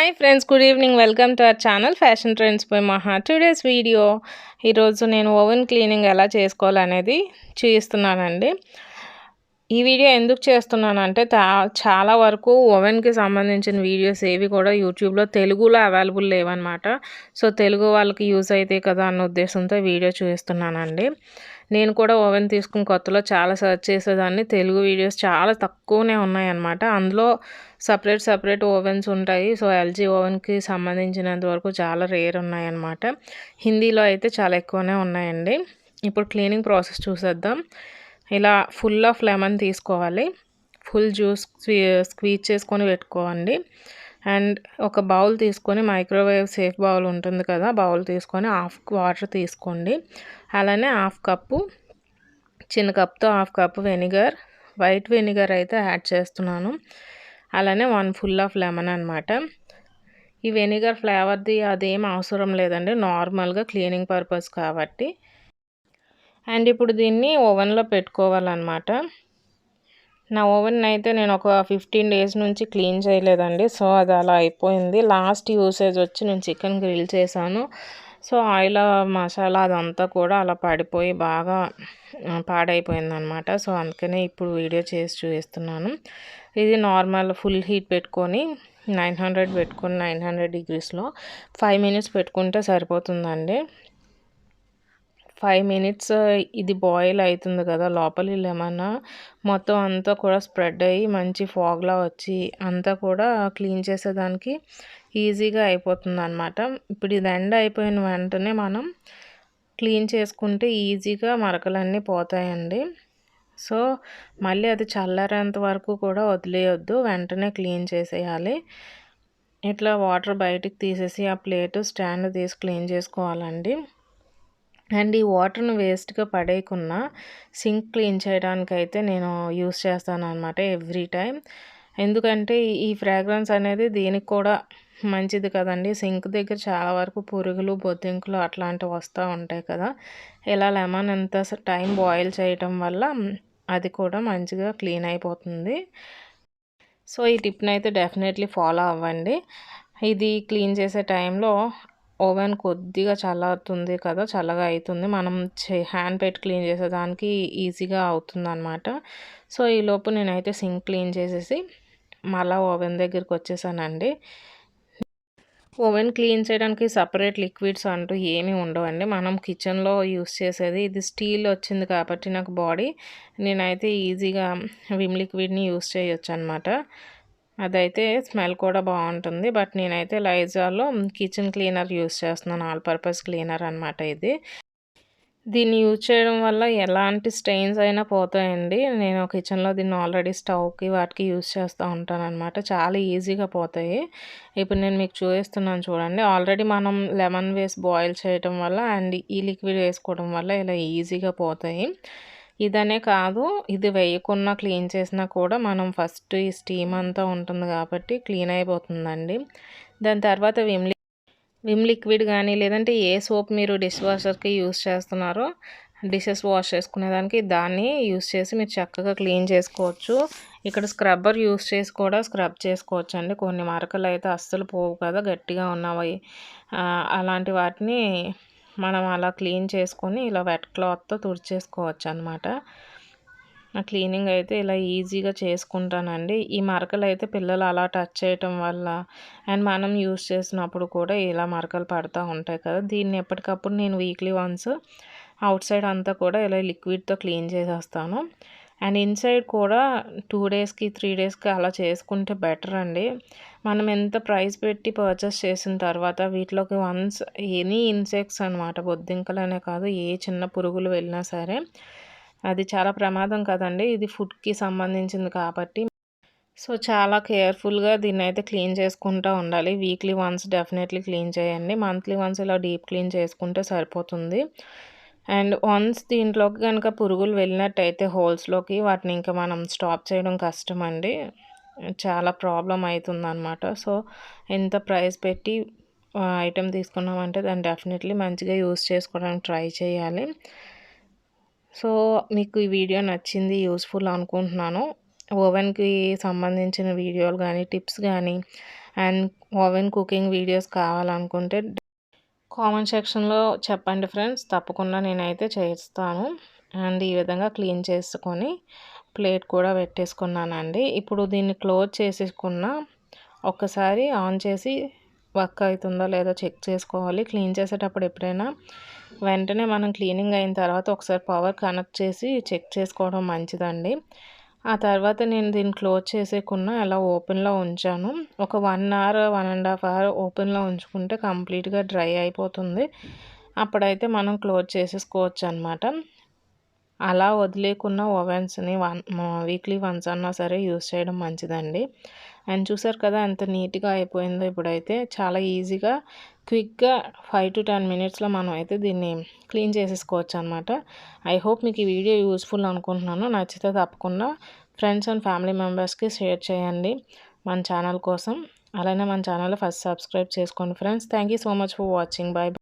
Hi friends, good evening. Welcome to our channel fashion trends by మహా. Today's video ఈరోజు నేను oven cleaning ఎలా చేసుకోవాలనేది చూపిస్తున్నానండి. ఈ వీడియో ఎందుకు చేస్తున్నానంటే చాలా వరకు ఓవెన్కి సంబంధించిన వీడియోస్ ఏవి కూడా యూట్యూబ్లో తెలుగులో అవైలబుల్ లేవన్నమాట. సో తెలుగు వాళ్ళకి యూజ్ అవుతాయి కదా అన్న ఉద్దేశంతో వీడియో చూపిస్తున్నానండి. నేను కూడా ఓవెన్ తీసుకుని కొత్తలో చాలా సెర్చ్ చేసేదాన్ని. తెలుగు వీడియోస్ చాలా తక్కువనే ఉన్నాయన్నమాట. అందులో సపరేట్ ఓవెన్స్ ఉంటాయి. సో ఎల్జీ ఓవెన్కి సంబంధించినంత వరకు చాలా రేర్ ఉన్నాయన్నమాట. హిందీలో అయితే చాలా ఎక్కువనే ఉన్నాయండి. ఇప్పుడు క్లీనింగ్ ప్రాసెస్ చూసేద్దాం. ఇలా ఫుల్ ఆఫ్ లెమన్ తీసుకోవాలి. ఫుల్ జ్యూస్ స్క్వీజ్ చేసుకొని పెట్టుకోండి. అండ్ ఒక బౌల్ తీసుకొని మైక్రోవేవ్ సేఫ్ బౌల్ ఉంటుంది కదా, బౌల్ తీసుకొని హాఫ్ వాటర్ తీసుకోండి. అలానే హాఫ్ కప్పు, చిన్న కప్తో half cup vinegar, white vinegar అయితే యాడ్ చేస్తున్నాను. అలానే 1 ఫుల్ ఆఫ్ లెమన్ అనమాట. ఈ వెనిగర్ ఫ్లేవర్ది అదేం అవసరం లేదండి, నార్మల్గా క్లీనింగ్ పర్పస్ కాబట్టి. అండ్ ఇప్పుడు దీన్ని ఓవెన్లో పెట్టుకోవాలన్నమాట. నా ఓవెన్ అయితే నేను ఒక 15 డేస్ నుంచి క్లీన్ చేయలేదండి. సో అది అలా అయిపోయింది. లాస్ట్ యూసేజ్ వచ్చి నేను చికెన్ గ్రిల్ చేశాను. సో ఆయిల్ మసాలా అదంతా కూడా అలా పడిపోయి బాగా పాడైపోయిందనమాట. సో అందుకనే ఇప్పుడు వీడియో చేసి చూపిస్తున్నాను. ఇది నార్మల్ ఫుల్ హీట్ పెట్టుకొని 900 పెట్టుకొని 900 డిగ్రీస్లో 5 మినిట్స్ పెట్టుకుంటే సరిపోతుందండి. 5 మినిట్స్ ఇది బాయిల్ అవుతుంది కదా, లోపలి లెమన్ మొత్తం అంతా కూడా స్ప్రెడ్ అయ్యి మంచి ఫాగ్లా వచ్చి అంతా కూడా క్లీన్ చేసేదానికి ఈజీగా అయిపోతుంది అనమాట. ఇప్పుడు ఇది ఎండ్ అయిపోయిన వెంటనే మనం క్లీన్ చేసుకుంటే ఈజీగా మరకలన్నీ పోతాయండి. సో మళ్ళీ అది చల్లారేంత వరకు కూడా వదిలేయొద్దు, వెంటనే క్లీన్ చేసేయాలి. ఇట్లా వాటర్ బయటికి తీసేసి ఆ ప్లేటు స్టాండ్ తీసి క్లీన్ చేసుకోవాలండి. అండ్ ఈ వాటర్ను వేస్ట్గా పడేయకుండా సింక్ క్లీన్ చేయడానికైతే నేను యూస్ చేస్తాను అనమాట ఎవ్రీ టైం. ఎందుకంటే ఈ ఫ్రాగ్రెన్స్ అనేది దీనికి కూడా మంచిది కదండి. సింక్ దగ్గర చాలా వరకు పురుగులు, బొద్దింకులు అట్లాంటివి వస్తూ ఉంటాయి కదా. ఇలా లెమన్ ఎంత టైం బాయిల్ చేయటం వల్ల అది కూడా మంచిగా క్లీన్ అయిపోతుంది. సో ఈ టిప్ని అయితే డెఫినెట్లీ ఫాలో అవ్వండి. ఇది క్లీన్ చేసే టైంలో ఓవెన్ కొద్దిగా చల్లారుతుంది కదా, చల్లగా అవుతుంది. మనం హ్యాండ్ పెట్టి క్లీన్ చేసేదానికి ఈజీగా అవుతుంది అనమాట. సో ఈలోపు నేనైతే సింక్ క్లీన్ చేసేసి మళ్ళీ ఓవెన్ దగ్గరికి వచ్చేసానండి. ఓవెన్ క్లీన్ చేయడానికి సపరేట్ లిక్విడ్స్ అంటూ ఏమీ ఉండవండి. మనం కిచెన్లో యూస్ చేసేది ఇది స్టీల్ వచ్చింది కాబట్టి నాకు బాడీ, నేనైతే ఈజీగా విమ్ లిక్విడ్ని యూస్ చేయొచ్చు అనమాట. అదైతే స్మెల్ కూడా బాగుంటుంది. బట్ నేనైతే లైజాల్లో కిచెన్ క్లీనర్ యూస్ చేస్తున్నాను, ఆల్ పర్పస్ క్లీనర్ అనమాట ఇది. దీన్ని యూజ్ చేయడం వల్ల ఎలాంటి స్టెయిన్స్ అయినా పోతాయండి. నేను కిచెన్లో దీన్ని ఆల్రెడీ స్టవ్కి వాటికి యూజ్ చేస్తూ ఉంటాను అనమాట. చాలా ఈజీగా పోతాయి. ఇప్పుడు నేను మీకు చూపిస్తున్నాను చూడండి. ఆల్రెడీ మనం లెమన్ వేసి బాయిల్ చేయడం వల్ల అండ్ ఈ లిక్విడ్ వేసుకోవడం వల్ల ఇలా ఈజీగా పోతాయి. ఇదనే కాదు, ఇది వేయకుండా క్లీన్ చేసినా కూడా మనం ఫస్ట్ ఈ స్టీమ్ అంతా ఉంటుంది కాబట్టి క్లీన్ అయిపోతుందండి. దాని తర్వాత విమ్ లిక్విడ్ కానీ లేదంటే ఏ సోప్ మీరు డిష్ వాషర్కి యూస్ చేస్తున్నారో, డిషెస్ వాష్ చేసుకునేదానికి దాన్ని యూస్ చేసి మీరు చక్కగా క్లీన్ చేసుకోవచ్చు. ఇక్కడ స్క్రబ్బర్ యూస్ చేసి కూడా స్క్రబ్ చేసుకోవచ్చు అండి. కొన్ని మరకలు అయితే అస్సలు పోవు కదా, గట్టిగా ఉన్నవి. అలాంటి వాటిని మనం అలా క్లీన్ చేసుకొని ఇలా వెట్ క్లాత్తో తుడిచేసుకోవచ్చు అనమాట. ఆ క్లీనింగ్ అయితే ఇలా ఈజీగా చేసుకుంటానండి. ఈ మరకలు అయితే పిల్లలు అలా టచ్ చేయటం వల్ల అండ్ మనం యూస్ చేసినప్పుడు కూడా ఇలా మరకలు పడుతూ ఉంటాయి కదా. దీన్ని ఎప్పటికప్పుడు నేను వీక్లీ వన్స్ అవుట్ సైడ్ అంతా కూడా ఇలా లిక్విడ్తో క్లీన్ చేసేస్తాను. అండ్ ఇన్సైడ్ కూడా 2 డేస్కి 3 డేస్కి అలా చేసుకుంటే బెటర్ అండి. మనం ఎంత ప్రైస్ పెట్టి పర్చేస్ చేసిన తర్వాత వీటిలోకి వన్స్ ఎనీ ఇన్సెక్ట్స్ అనమాట, బొద్దింకలనే కాదు ఏ చిన్న పురుగులు వెళ్ళినా సరే అది చాలా ప్రమాదం కదండి. ఇది ఫుడ్కి సంబంధించింది కాబట్టి సో చాలా కేర్ఫుల్గా దీన్ని అయితే క్లీన్ చేసుకుంటూ ఉండాలి. వీక్లీ వన్స్ డెఫినెట్లీ క్లీన్ చేయండి. మంత్లీ వన్స్ ఇలా డీప్ క్లీన్ చేసుకుంటే సరిపోతుంది. అండ్ వన్స్ దీంట్లోకి కనుక పురుగులు వెళ్ళినట్టయితే హోల్స్లోకి, వాటిని ఇంకా మనం స్టాప్ చేయడం కష్టం అండి. చాలా ప్రాబ్లం అవుతుంది అనమాట. సో ఎంత ప్రైస్ పెట్టి ఐటెం తీసుకున్నామంటే దాన్ని డెఫినెట్లీ మంచిగా యూస్ చేసుకోవడానికి ట్రై చేయాలి. సో మీకు ఈ వీడియో నచ్చింది, యూస్ఫుల్ అనుకుంటున్నాను. ఓవెన్కి సంబంధించిన వీడియోలు కానీ టిప్స్ కానీ అండ్ ఓవెన్ కుకింగ్ వీడియోస్ కావాలనుకుంటే కామెంట్ సెక్షన్లో చెప్పండి ఫ్రెండ్స్, తప్పకుండా నేనైతే చేస్తాను. అండ్ ఈ విధంగా క్లీన్ చేసుకొని ప్లేట్ కూడా పెట్టేసుకున్నానండి. ఇప్పుడు దీన్ని క్లోజ్ చేసేసుకున్న ఒక్కసారి ఆన్ చేసి వర్క్ అవుతుందో లేదో చెక్ చేసుకోవాలి. క్లీన్ చేసేటప్పుడు ఎప్పుడైనా వెంటనే మనం క్లీనింగ్ అయిన తర్వాత ఒకసారి పవర్ కనెక్ట్ చేసి చెక్ చేసుకోవడం మంచిదండి. ఆ తర్వాత నేను దీన్ని క్లోజ్ చేసేయకుండా అలా ఓపెన్లో ఉంచాను. ఒక 1 అవర్ 1.5 అవర్ ఓపెన్లో ఉంచుకుంటే కంప్లీట్గా డ్రై అయిపోతుంది. అప్పుడైతే మనం క్లోజ్ చేసేసుకోవచ్చు అనమాట. అలా వదిలేకున్న ఓవెన్స్ని వీక్లీ వన్స్ అన్నా సరే యూస్ చేయడం మంచిదండి. అండ్ చూసారు కదా ఎంత నీట్గా అయిపోయిందో. ఇప్పుడైతే చాలా ఈజీగా క్విక్గా 5 to 10 మినిట్స్లో మనం అయితే దీన్ని క్లీన్ చేసేసుకోవచ్చు అనమాట. ఐ హోప్ మీకు ఈ వీడియో యూస్ఫుల్ అనుకుంటున్నాను. నచ్చితే తప్పకుండా ఫ్రెండ్స్ అండ్ ఫ్యామిలీ మెంబర్స్కి షేర్ చేయండి మన ఛానల్ కోసం. అలానే మన ఛానల్ ఫస్ట్ సబ్స్క్రైబ్ చేసుకోండి friends. Thank you so much for watching. By.